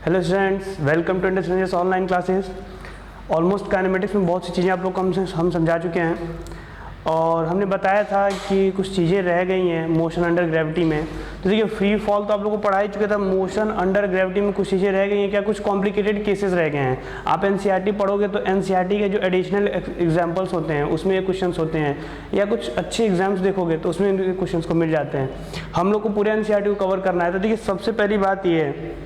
Hello students, welcome to industrial online classes. Almost kinematics में बहुत सी चीज़ें आप लोग को हम समझा चुके हैं और हमने बताया था कि कुछ चीज़ें रह गई हैं मोशन अंडर ग्रेविटी में। तो देखिए, फ्री फॉल तो आप लोगों को पढ़ा ही चुके थे। मोशन अंडर ग्रेविटी में कुछ चीज़ें रह गई हैं क्या? कुछ कॉम्प्लिकेटेड केसेस रह गए हैं। आप एनसीईआरटी पढ़ोगे तो एनसीईआरटी के जो एडिशनल एग्जाम्पल्स होते हैं उसमें ये क्वेश्चन होते हैं, या कुछ अच्छे एग्जाम्स देखोगे तो उसमें क्वेश्चन को मिल जाते हैं। हम लोग को पूरे एनसीईआरटी को कवर करना है। तो देखिए, सबसे पहली बात ये है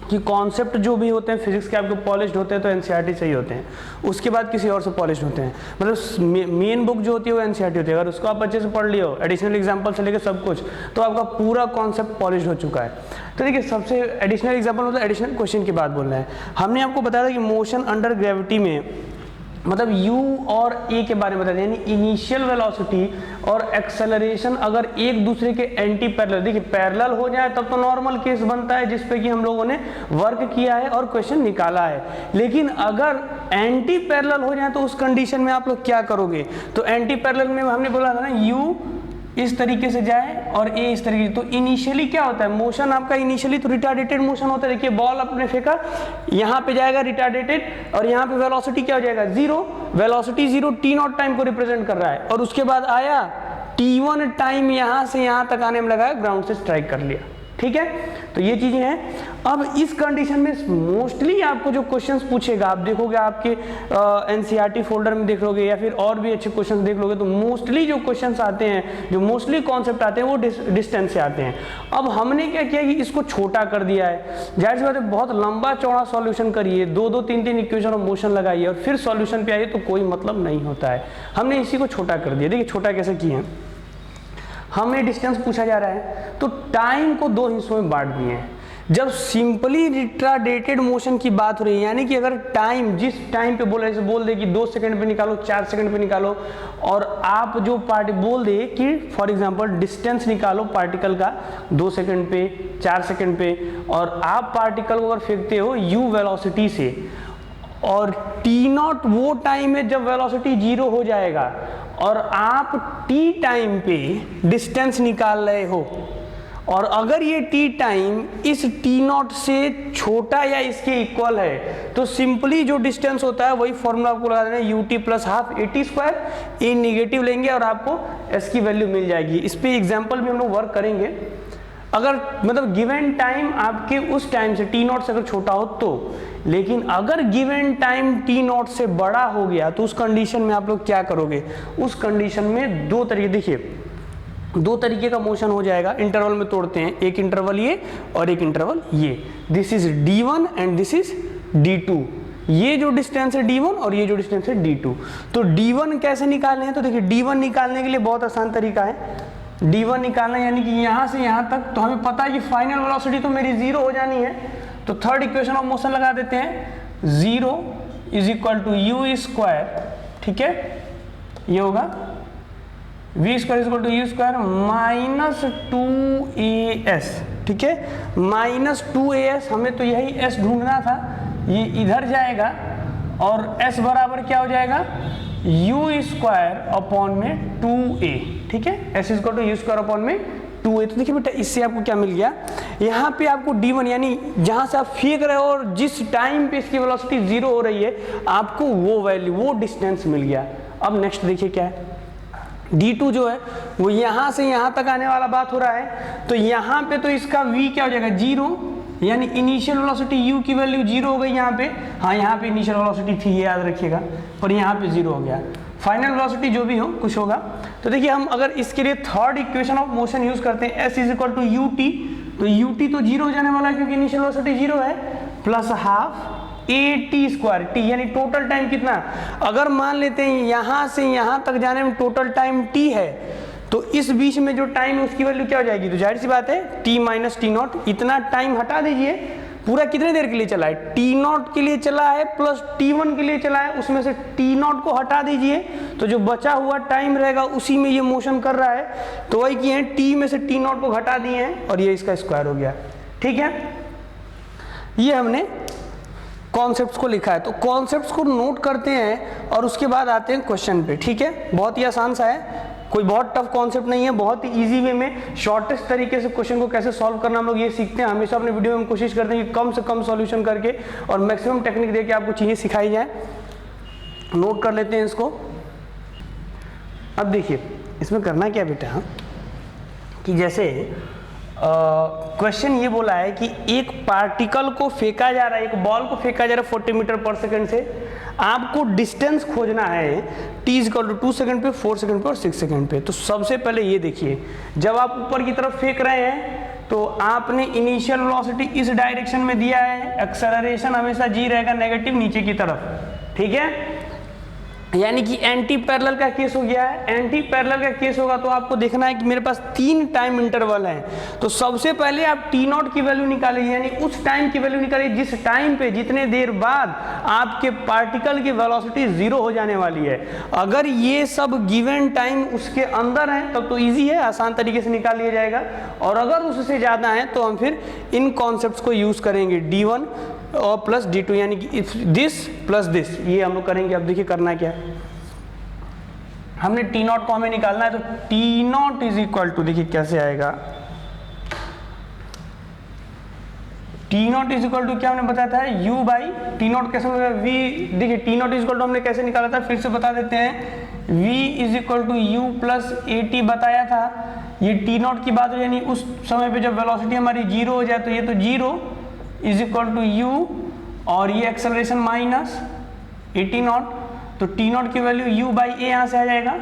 कि कॉन्सेप्ट जो भी होते हैं फिजिक्स के आपके पॉलिश्ड होते हैं तो एनसीईआरटी से ही होते हैं, उसके बाद किसी और से पॉलिश्ड होते हैं। मतलब मेन बुक जो होती है वो एनसीईआरटी होती है। अगर उसको आप अच्छे से पढ़ लियो, एडिशनल एग्जांपल से लेकर सब कुछ, तो आपका पूरा कॉन्सेप्ट पॉलिश्ड हो चुका है। तो देखिए, सबसे एडिशनल एग्जांपल मतलब एडिशनल क्वेश्चन की बात बोल रहे हैं। हमने आपको बताया था कि मोशन अंडर ग्रेविटी में मतलब u और a के बारे में बताते हैं, यानी इनिशियल वेलोसिटी और एक्सेलरेशन अगर एक दूसरे के एंटी पैरेलल, देखिए पैरेलल हो जाए तब तो नॉर्मल केस बनता है जिसपे कि हम लोगों ने वर्क किया है और क्वेश्चन निकाला है। लेकिन अगर एंटी पैरेलल हो जाए तो उस कंडीशन में आप लोग क्या करोगे? तो एंटी पैरेलल में हमने बोला था ना, u इस तरीके से जाए और a इस तरीके से। तो इनिशियली क्या होता है मोशन आपका? इनिशियली तो रिटार्डेटेड मोशन होता है। देखिए, बॉल आपने फेंका, यहाँ पे जाएगा रिटार्डेटेड और यहाँ पे वेलोसिटी क्या हो जाएगा? Zero. Velocity zero T not time को रिप्रेजेंट कर रहा है और उसके बाद आया t1 टाइम यहाँ से यहाँ तक आने में लगाया, ग्राउंड से स्ट्राइक कर लिया। ठीक है, तो ये चीजें हैं। अब इस कंडीशन में मोस्टली आपको जो क्वेश्चंस पूछेगा, आप देखोगे आपके एनसीईआरटी फोल्डर में देख लोगे या फिर और भी अच्छे क्वेश्चंस देख लोगे, तो मोस्टली जो क्वेश्चंस आते हैं, जो मोस्टली कॉन्सेप्ट आते हैं वो डिस्टेंस से आते हैं। अब हमने क्या किया कि इसको छोटा कर दिया है। जाहिर सी बात है, बहुत लंबा चौड़ा सॉल्यूशन करिए, दो तीन इक्वेशन ऑफ मोशन लगाइए और फिर सॉल्यूशन पे आइए तो कोई मतलब नहीं होता है। हमने इसी को छोटा कर दिया। देखिए, छोटा कैसे किए हैं। हमें डिस्टेंस पूछा जा रहा है तो टाइम को दो हिस्सों में बांट दिए हैं। जब सिंपली रिटार्डेटेड मोशन की बात हो रही है, यानी कि अगर टाइम जिस टाइम पे बोल रहे हैं, बोल दे कि 2 सेकंड पे निकालो, 4 सेकंड पे निकालो, और आप जो पार्टी बोल दे कि फॉर एग्जांपल डिस्टेंस निकालो पार्टिकल का 2 सेकंड पे, 4 सेकंड पे, और आप पार्टिकल को अगर फेंकते हो u वेलोसिटी से, और टी नॉट वो टाइम है जब वेलोसिटी जीरो हो जाएगा और आप टी टाइम पे डिस्टेंस निकाल रहे हो, और अगर ये टी टाइम इस टी नॉट से छोटा या इसके इक्वल है तो सिंपली जो डिस्टेंस होता है वही फॉर्मूला आपको लगा देना है, U T plus half a t square. A negative लेंगे और आपको एस की वैल्यू मिल जाएगी। इस पे एग्जाम्पल भी हम लोग वर्क करेंगे। अगर मतलब गिवन टाइम आपके उस टाइम से टी नॉट से अगर छोटा हो तो, लेकिन अगर गिवन टाइम टी नॉट से बड़ा हो गया तो उस कंडीशन में आप लोग क्या करोगे? उस कंडीशन में दो तरीके, देखिए दो तरीके का मोशन हो जाएगा। इंटरवल में तोड़ते हैं, एक इंटरवल ये और एक इंटरवल ये। This is d1 and this is d2। ये जो डिस्टेंस है d1 और ये जो डिस्टेंस है d2। तो d1 कैसे निकालने हैं? तो देखिए, d1 निकालने के लिए बहुत आसान तरीका है। d1 निकालना यानी कि यहाँ से यहाँ तक, तो हमें पता है कि फाइनल वेलोसिटी तो मेरी जीरो हो जानी है। तो थर्ड इक्वेशन ऑफ मोशन लगा देते हैं, zero is equal to u square. ठीक है, ये होगा v square is equal to u square minus 2as। ठीक है, माइनस 2as, हमें तो यही s ढूंढना था। ये इधर जाएगा और s बराबर क्या हो जाएगा? यू स्क्वायर अपॉन में 2a। ठीक है, s equal to u square upon में 2a। तो देखिए बेटा, इससे आपको क्या मिल गया? यहाँ पे आपको d1 यानी जहाँ से आप फेंक रहे हो और जिस टाइम पे इसकी वेलोसिटी जीरो हो रही है, आपको वो वैल्यू, वो डिस्टेंस मिल गया। अब नेक्स्ट देखिए क्या है, d2 जो है वो यहाँ से यहाँ तक आने वाला बात हो रहा है। तो यहाँ पे तो इसका v क्या हो जाएगा? जीरो, यानी इनिशियल वेलोसिटी u की वैल्यू जीरो हो गई यहाँ पे। हाँ, यहाँ पे इनिशियल वेलोसिटी थी, ये याद रखिएगा, और यहाँ पे जीरो हो गया। फाइनल वेलोसिटी जो भी हो कुछ होगा। तो देखिए, हम अगर इसके लिए third equation of motion use करते हैं, s is equal to u t, तो यू टी तो जीरो हो जाने वाला है क्योंकि इनिशियल वेलोसिटी जीरो है, plus half a t square, t यानी टोटल टाइम कितना? अगर मान लेते हैं यहाँ से यहाँ तक जाने में टोटल टाइम टी है, तो इस बीच में जो टाइम है उसकी वैल्यू क्या हो जाएगी? तो जाहिर सी बात है टी माइनस टी नॉट। इतना टाइम हटा दीजिए, पूरा कितने देर के लिए चला है? टी नॉट के लिए चला है प्लस t1 के लिए चला है, उसमें से टी नॉट को हटा दीजिए तो जो बचा हुआ टाइम रहेगा उसी में ये मोशन कर रहा है। तो वही किए हैं, टी में से टी नॉट को हटा दिए हैं और ये इसका स्क्वायर हो गया। ठीक है, ये हमने कॉन्सेप्ट्स को लिखा है। तो कॉन्सेप्ट्स को नोट करते हैं और उसके बाद आते हैं क्वेश्चन पे। ठीक है, बहुत ही आसान सा है। कोई बहुत टफ कॉन्सेप्ट नहीं है, बहुत ही इजी वे में शॉर्टेस्ट तरीके से क्वेश्चन को कैसे सॉल्व करना हम लोग ये सीखते हैं। हमेशा अपने वीडियो में हम कोशिश करते हैं कि कम से कम सॉल्यूशन करके और मैक्सिमम टेक्निक देके आपको चीज़ें सिखाई जाए। नोट कर लेते हैं इसको। अब देखिए इसमें करना क्या बेटा कि जैसे क्वेश्चन ये बोला है कि एक पार्टिकल को फेंका जा रहा है, एक बॉल को फेंका जा रहा है 40 मीटर पर सेकंड से। आपको डिस्टेंस खोजना है t = 2 सेकंड पे, 4 सेकंड पे और 6 सेकंड पे। तो सबसे पहले ये देखिए, जब आप ऊपर की तरफ फेंक रहे हैं तो आपने इनिशियल वेलोसिटी इस डायरेक्शन में दिया है, एक्सेलरेशन हमेशा g रहेगा नेगेटिव नीचे की तरफ, ठीक है। यानी कि एंटी पैरेलल का केस हो गया है। एंटी पैरेलल का केस होगा तो आपको देखना है कि मेरे पास 3 टाइम इंटरवल है। तो सबसे पहले आप t0 की वैल्यू निकालिए, यानी उस टाइम की वैल्यू निकालिए जिस टाइम पे, जितने देर बाद आपके पार्टिकल की वेलोसिटी 0 हो जाने वाली है। अगर ये सब गिवन टाइम उसके अंदर है तब तो इजी है, आसान तरीके से निकाल लिया जाएगा। और अगर उससे ज़्यादा है तो हम फिर इन कॉन्सेप्ट्स को यूज़ करेंगे, d1 और प्लस d2, यानी कि दिस प्लस दिस, ये हम लोग करेंगे। अब देखिए करना क्या है, हमने t0 को हमें निकालना है। तो t0 इज इक्वल टू, देखिए कैसे आएगा, t0 इज इक्वल टू क्या हमने बताया था, u बाई t0 कैसे मिलेगा, v। देखिए t0 इज इक्वल टू हमने कैसे निकाला था, फिर से बता देते हैं, v is equal to u plus at बताया था। ये t0 की बात हो, यानी उस समय पे जब वेलोसिटी हमारी 0 हो जाए तो ये तो 0 इज इक्वल टू u और ये एक्सेलरेशन माइनस at0। तो t0 की वैल्यू u बाई a यहाँ से आ जाएगा,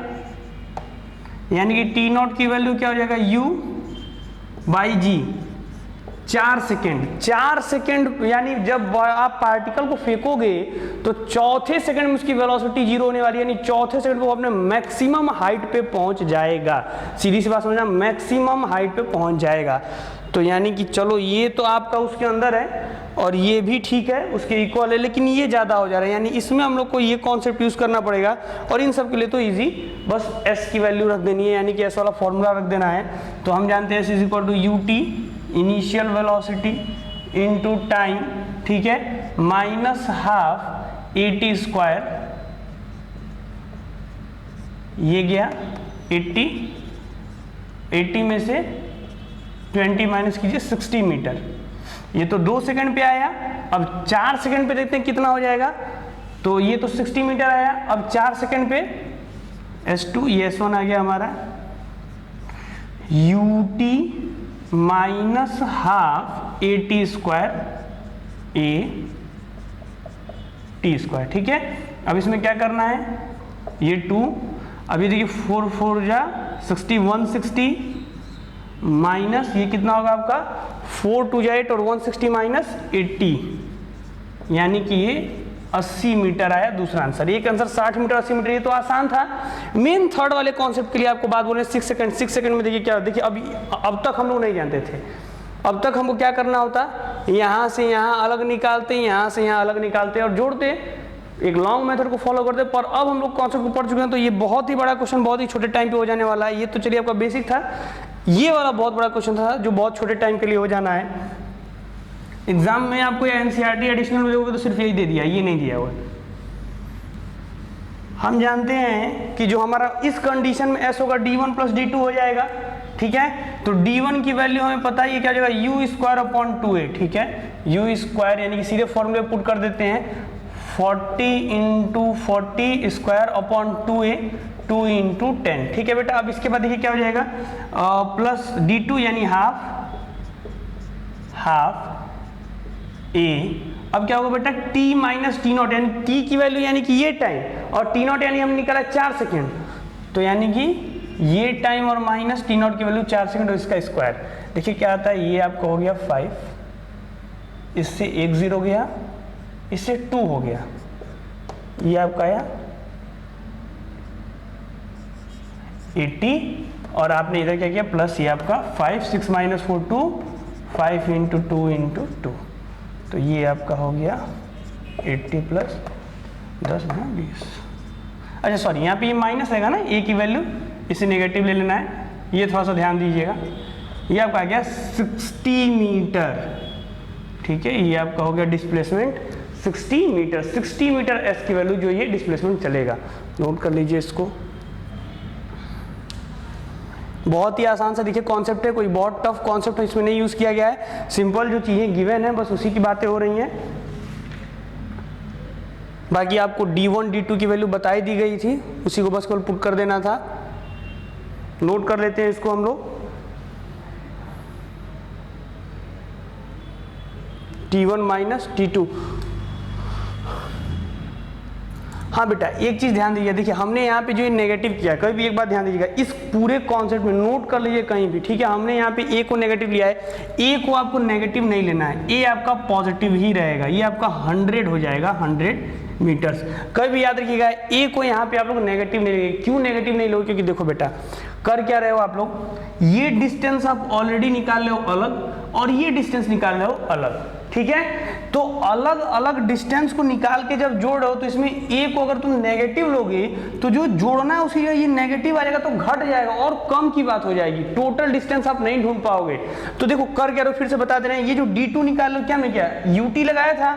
यानी कि t0 की वैल्यू क्या हो जाएगा, u बाई g। 4 सेकेंड, यानी जब आप पार्टिकल को फेंकोगे तो चौथे सेकंड में उसकी वेलोसिटी 0 होने वाली है, यानी चौथे सेकंड वो अपने मैक्सिमम हाइट पे पहुंच जाएगा। सीधी सी बात समझना, मैक्सिमम हाइट पे पहुंच जाएगा। तो यानी कि चलो ये तो आपका उसके अंदर है और ये भी ठीक है, उसके इक्वल है, लेकिन ये ज़्यादा हो जा रहा है, यानी इसमें हम लोग को ये कॉन्सेप्ट यूज़ करना पड़ेगा। और इन सब के लिए तो इजी, बस s की वैल्यू रख देनी है, यानी कि s वाला फॉर्मूला रख देना है। तो हम जानते हैं s is equal to ut initial velocity into time, ठीक है, माइनस हाफ at स्क्वायर, ये गया 80 में से 20 माइनस कीजिए 60 मीटर। ये तो 2 सेकंड पे आया। अब 4 सेकंड पे देखते हैं कितना हो जाएगा। तो ये तो 60 मीटर आया। अब 4 सेकंड पे s2, ये s1 आ गया हमारा, ut minus half at square at square, ठीक है। अब इसमें क्या करना है, ये 2, अभी देखिए 4 4 जा 60, 160 माइनस ये कितना होगा आपका 4 2 जा 8 और 160 माइनस 80, यानी कि ये 80 मीटर आया दूसरा आंसर। एक आंसर 60 मीटर 80 मीटर, ये तो आसान था। मेन थर्ड वाले कॉन्सेप्ट के लिए आपको बात बोले 6 सेकंड में देखिए क्या, देखिए अब तक हम लोग नहीं जानते थे। अब तक हमको क्या करना होता, यहाँ से यहाँ अलग निकालते, यहाँ से यहाँ अलग निकालते और जोड़ते, एक लॉन्ग मेथड को फॉलो करते। पर अब हम लोग कॉन्सेप्ट को पढ़ चुके हैं तो ये बहुत ही बड़ा क्वेश्चन बहुत ही छोटे टाइम पे हो जाने वाला है। ये तो चलिए आपका बेसिक था, ये वाला बहुत बड़ा क्वेश्चन था जो बहुत छोटे टाइम के लिए हो जाना है। एग्जाम में आपको या एनसीईआरटी एडिशनल में दोगे तो सिर्फ यही दे दिया, ये नहीं दिया हुआ। हम जानते हैं कि जो हमारा इस कंडीशन में s होगा d1 प्लस d2 हो जाएगा, ठीक है। तो d1 की वैल्यू हमें पता ही है क्या हो जाएगा, u स्क्वायर अपॉन 2a, ठीक है। u स्क्वायर यानी कि सीधे फॉर्मूले पुट कर देते हैं, 40 into 40 square upon 2a, 2 into 10, ठीक है बेटा। अब इसके बाद देखिए क्या हो जाएगा, प्लस d2 यानी हाफ a। अब क्या होगा बेटा, t माइनस t0, यानी t की वैल्यू यानी कि ये टाइम, और t0 यानी हम निकाला 4 सेकेंड, तो यानी कि ये टाइम और माइनस t0 की वैल्यू 4 सेकेंड और इसका स्क्वायर। देखिए क्या आता है, ये आपका हो गया 5, इससे 1 0 गया, इससे 2 हो गया, ये आपका आया 80, और आपने इधर क्या किया प्लस, ये आपका 5 6 माइनस 4 2, 5 इंटू 2 इंटू 2, तो ये आपका हो गया 80 प्लस 10 ना 20। अच्छा सॉरी, यहाँ पे ये माइनस रहेगा ना, ए की वैल्यू, इसे नेगेटिव ले लेना है, ये थोड़ा सा ध्यान दीजिएगा। ये आपका आ गया 60 मीटर, ठीक है। ये आपका हो गया डिस्प्लेसमेंट 60 मीटर। 60 मीटर एस की वैल्यू जो ये डिस्प्लेसमेंट चलेगा, नोट कर लीजिए इसको। बहुत ही आसान सा देखिए कॉन्सेप्ट है, कोई बहुत टफ कॉन्सेप्ट इसमें नहीं यूज किया गया है, सिंपल जो चीजें गिवन है बस उसी की बातें हो रही हैं। बाकी आपको D1 D2 की वैल्यू बताई दी गई थी, उसी को बस केवल पुट कर देना था। नोट कर लेते हैं इसको हम लोग, T1 माइनस T2। हाँ बेटा एक चीज ध्यान दीजिए, देखिए हमने यहाँ पे जो ये नेगेटिव किया, कभी भी एक बात ध्यान दीजिएगा, इस पूरे कॉन्सेप्ट में नोट कर लीजिए कहीं भी, ठीक है। हमने यहाँ पे ए को नेगेटिव लिया है, ए को आपको नेगेटिव नहीं लेना है, ए आपका पॉजिटिव ही रहेगा, ये आपका 100 हो जाएगा, 100 मीटर्स। कभी भी याद रखिएगा ए को यहाँ पे आप लोग नेगेटिव नहीं लेंगे। क्यों नेगेटिव नहीं लोगे? क्योंकि देखो बेटा कर क्या रहे हो आप लोग, ये डिस्टेंस आप ऑलरेडी निकाल रहे हो अलग और ये डिस्टेंस निकाल रहे हो अलग, ठीक है। तो अलग अलग डिस्टेंस को निकाल के जब जोड़ रहे हो तो इसमें ए को अगर तुम नेगेटिव लोगे तो जो जोड़ना है उसी का ये नेगेटिव आ जाएगा तो घट जाएगा और कम की बात हो जाएगी, टोटल डिस्टेंस आप नहीं ढूंढ पाओगे। तो देखो कर क्या रहे हो, फिर से बता दे रहे हैं, ये जो D2 निकाल लो, क्या मैं क्या UT लगाया था,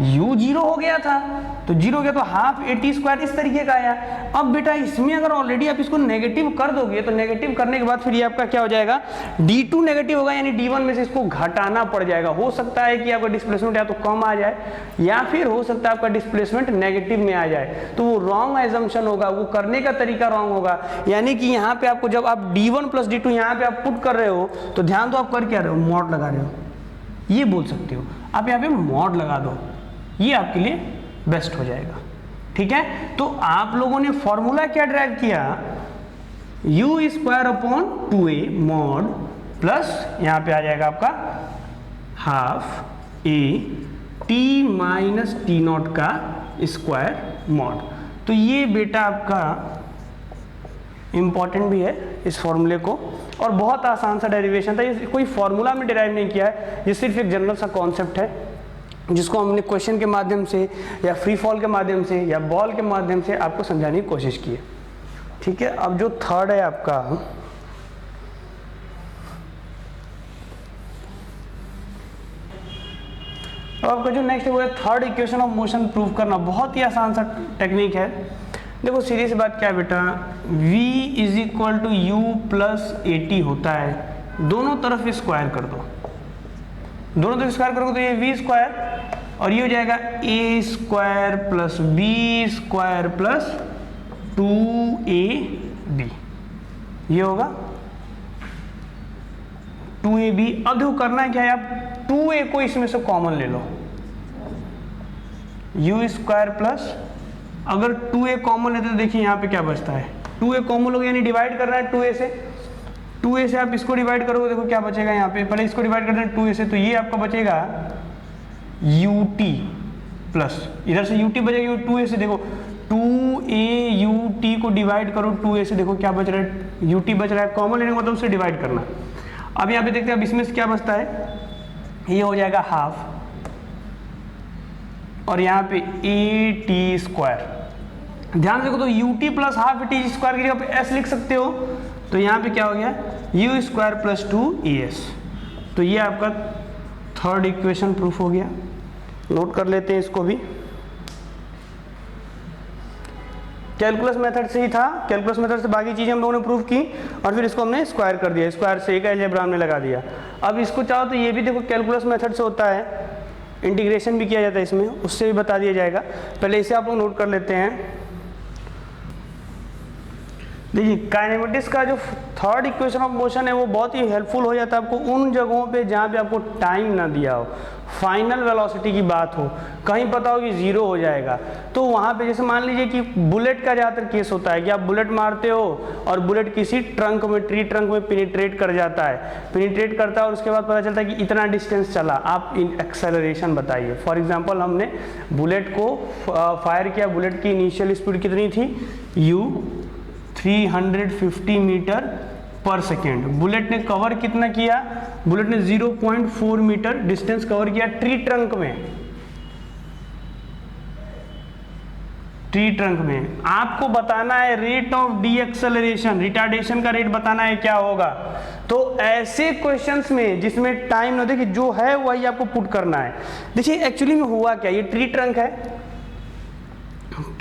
U 0 हो गया था, तो 0 हो गया तो हाफ AT स्क्वायर इस तरीके का आया। अब बेटा इसमें अगर ऑलरेडी आप इसको नेगेटिव कर दोगे तो नेगेटिव करने के बाद फिर ये आपका क्या हो जाएगा, D2 नेगेटिव होगा, यानी D1 में से इसको घटाना पड़ जाएगा। हो सकता है कि आपका डिस्प्लेसमेंट या तो कम आ जाए या फिर हो सकता है आपका डिस्प्लेसमेंट नेगेटिव में आ जाए, तो वो रॉन्ग एजम्पशन होगा, वो करने का तरीका रॉन्ग होगा। यानी कि यहाँ पे आपको जब आप D1 प्लस D2 यहाँ पे आप पुट कर रहे हो तो ध्यान दो आप कर क्या रहे हो, मॉड लगा रहे हो, ये बोल सकते हो आप यहाँ पे मॉड लगा दो, ये आपके लिए बेस्ट हो जाएगा, ठीक है। तो आप लोगों ने फॉर्मूला क्या ड्राइव किया, U square upon 2A mod plus यहाँ पे आ जाएगा आपका half A T minus T0 का स्क्वायर मॉड। तो ये बेटा आपका इंपॉर्टेंट भी है इस फॉर्मूले को, और बहुत आसान सा डेरिवेशन था, ये कोई फॉर्मूला में डिराइव नहीं किया है, ये सिर्फ एक जनरल सा कॉन्सेप्ट है जिसको हमने क्वेश्चन के माध्यम से या फ्री फॉल के माध्यम से या बॉल के माध्यम से आपको समझाने की कोशिश की है, ठीक है। अब जो थर्ड है आपका, अब आपका जो नेक्स्ट है वो है third equation of motion prove करना। बहुत ही आसान सा टेक्निक है। देखो सीधी सी बात क्या है बेटा, v is equal to u plus AT होता है, दोनों तरफ स्क्वायर कर दो, दोनों तरफ स्क्वायर करोगे तो ये v स्क्वायर और ये हो जाएगा a square plus b square plus 2ab, ये होगा 2ab। अब देखो करना क्या है, आप 2a को इसमें से कॉमन ले लो, u स्क्वायर प्लस, अगर 2a कॉमन लेते तो देखिए यहाँ पे क्या बचता है, 2a कॉमन हो गया, यानी डिवाइड करना है 2a से आप इसको डिवाइड करोगे, देखो क्या बचेगा यहाँ पे, पहले इसको डिवाइड करना है 2a से, तो ये आपका बचेगा ut प्लस, इधर से ut बचेगा 2a से, देखो 2a ut को डिवाइड करो 2a से, देखो क्या बच रहा है, ut बच रहा है, कॉमन लेने का मतलब उसे डिवाइड करना। अब यहाँ पे देखते हैं अब इसमें से क्या बचता है, ये हो जाएगा हाफ और यहाँ पे AT स्क्वायर। ध्यान से देखो तो UT plus half AT square की जगह पे S लिख सकते हो, तो यहाँ पे क्या हो गया U स्क्वायर प्लस 2AS। तो ये आपका थर्ड इक्वेशन प्रूफ हो गया। नोट कर लेते हैं इसको भी, कैलकुलस मेथड से ही था, कैलकुलस मेथड से बाकी चीजें हम लोगों ने प्रूफ की और फिर इसको हमने स्क्वायर कर दिया, स्क्वायर से एक अलजेब्रा हमने लगा दिया। अब इसको चाहो तो ये भी देखो कैलकुलस मेथड से होता है, इंटीग्रेशन भी किया जाता है इसमें, उससे भी बता दिया जाएगा। पहले इसे आप लोग नोट कर लेते हैं। देखिए काइनेमेटिक्स का जो थर्ड इक्वेशन ऑफ मोशन है वो बहुत ही हेल्पफुल हो जाता है आपको उन जगहों पे जहाँ पे आपको टाइम ना दिया हो, फाइनल वेलोसिटी की बात हो, कहीं पता हो कि 0 हो जाएगा, तो वहाँ पे जैसे मान लीजिए कि बुलेट का ज़्यादातर केस होता है कि आप बुलेट मारते हो और बुलेट किसी ट्रंक में, ट्री ट्रंक में पेनिट्रेट कर जाता है, पेनिट्रेट करता है और उसके बाद पता चलता है कि इतना डिस्टेंस चला, आप इन एक्सेलरेशन बताइए। फॉर एग्जाम्पल हमने बुलेट को फायर किया, बुलेट की इनिशियल स्पीड कितनी थी u 350 मीटर पर सेकेंड, बुलेट ने कवर कितना किया, बुलेट ने 0.4 मीटर डिस्टेंस कवर किया ट्री ट्रंक में, ट्री ट्रंक में। आपको बताना है rate of D acceleration, retardation का रेट बताना है क्या होगा। तो ऐसे क्वेश्चंस में जिसमें टाइम ना, देखिए जो है वही आपको पुट करना है। देखिए एक्चुअली में हुआ क्या, ये ट्री ट्रंक है,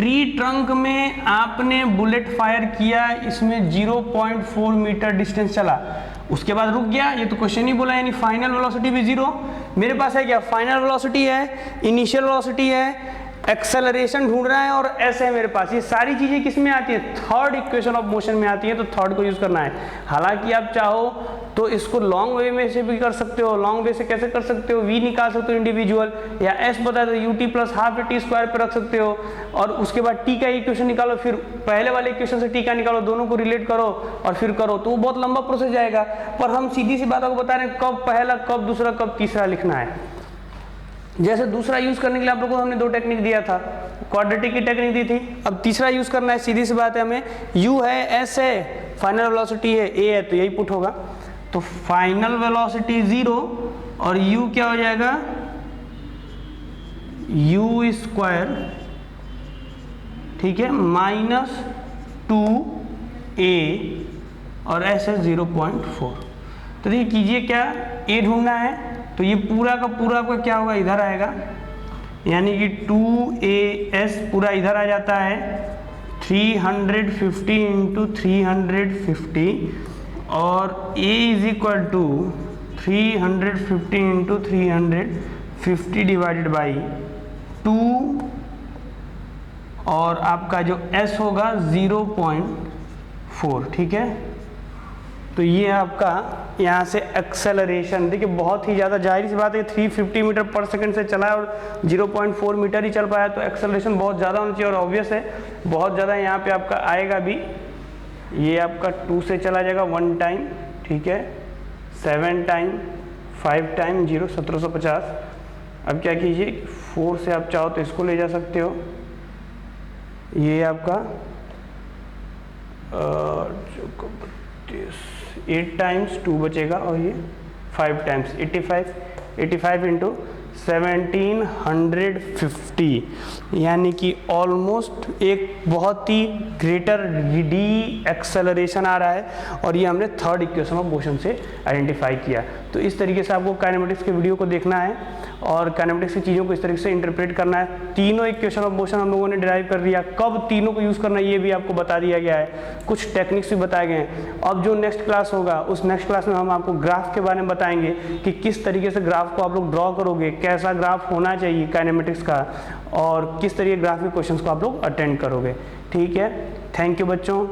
ट्री ट्रंक में आपने बुलेट फायर किया, इसमें 0.4 मीटर डिस्टेंस चला, उसके बाद रुक गया, ये तो क्वेश्चन ही बोला, यानी फाइनल वेलोसिटी भी 0। मेरे पास है क्या, फाइनल वेलोसिटी है, इनिशियल वेलोसिटी है, एक्सेलरेशन ढूंढ रहा है और एस है मेरे पास। ये सारी चीजें किस में आती है, थर्ड इक्वेशन ऑफ मोशन में आती है, तो थर्ड को यूज करना है। हालांकि आप चाहो तो इसको लॉन्ग वे में से भी कर सकते हो। लॉन्ग वे से कैसे कर सकते हो, वी निकाल सकते हो इंडिविजुअल, या एस बता दो UT plus half T square पे रख सकते हो, और उसके बाद टी का इक्वेशन निकालो, फिर पहले वाले इक्वेशन से टी का निकालो, दोनों को रिलेट करो और फिर करो, तो वो बहुत लंबा प्रोसेस जाएगा। पर हम सीधी सी बात आपको बता रहे हैं कब पहला, कब दूसरा, कब तीसरा लिखना है। जैसे दूसरा यूज करने के लिए आप लोगों को हमने 2 टेक्निक दिया था, क्वाड्रेटिक की टेक्निक दी थी, अब तीसरा यूज करना है। सीधी सी बात है, हमें u है, s है, फाइनल वेलोसिटी है, a है, तो यही पुट होगा। तो फाइनल वेलोसिटी 0 और u क्या हो जाएगा, u स्क्वायर, ठीक है, -2a और s है 0.4। तो देखिए कीजिए क्या, a ढूंढना है, तो ये पूरा का पूरा आपका क्या होगा, इधर आएगा, यानी कि 2as पूरा इधर आ जाता है, 350 इंटू 350, और a is equal to 350 into 350 divided by 2, और आपका जो s होगा 0.4, ठीक है। तो ये आपका यहाँ से एक्सेलरेशन, देखिए बहुत ही ज़्यादा, जाहिर सी बात है 350 मीटर पर सेकंड से चला है और 0.4 मीटर ही चल पाया, तो एक्सेलरेशन बहुत ज़्यादा होना चाहिए, और ऑब्वियस है बहुत ज़्यादा यहाँ पे आपका आएगा भी। ये आपका 2 से चला जाएगा 1 टाइम, ठीक है, 7 टाइम, 5 टाइम, 0 1750। अब क्या कीजिए, 4 से आप चाहो तो इसको ले जा सकते हो, ये आपका 8 टाइम्स 2 बचेगा, और ये 5 टाइम्स 85 इंटू 1750, यानी कि ऑलमोस्ट एक बहुत ही ग्रेटर डी एक्सेलरेशन आ रहा है, और ये हमने थर्ड इक्वेशन ऑफ मोशन से आइडेंटिफाई किया। तो इस तरीके से आपको काइनेमेटिक्स के वीडियो को देखना है और काइनेमेटिक्स की चीज़ों को इस तरीके से इंटरप्रेट करना है। तीनों इक्वेशन ऑफ मोशन हम लोगों ने डिराइव कर दिया, कब तीनों को यूज़ करना है ये भी आपको बता दिया गया है, कुछ टेक्निक्स भी बताए गए हैं। अब जो नेक्स्ट क्लास होगा, उस नेक्स्ट क्लास में हम आपको ग्राफ के बारे में बताएंगे कि किस तरीके से ग्राफ को आप लोग ड्रॉ करोगे, कैसा ग्राफ होना चाहिए काइनेमेटिक्स का, और किस तरीके ग्राफ के क्वेश्चंस को आप लोग अटेंड करोगे। ठीक है, थैंक यू बच्चों।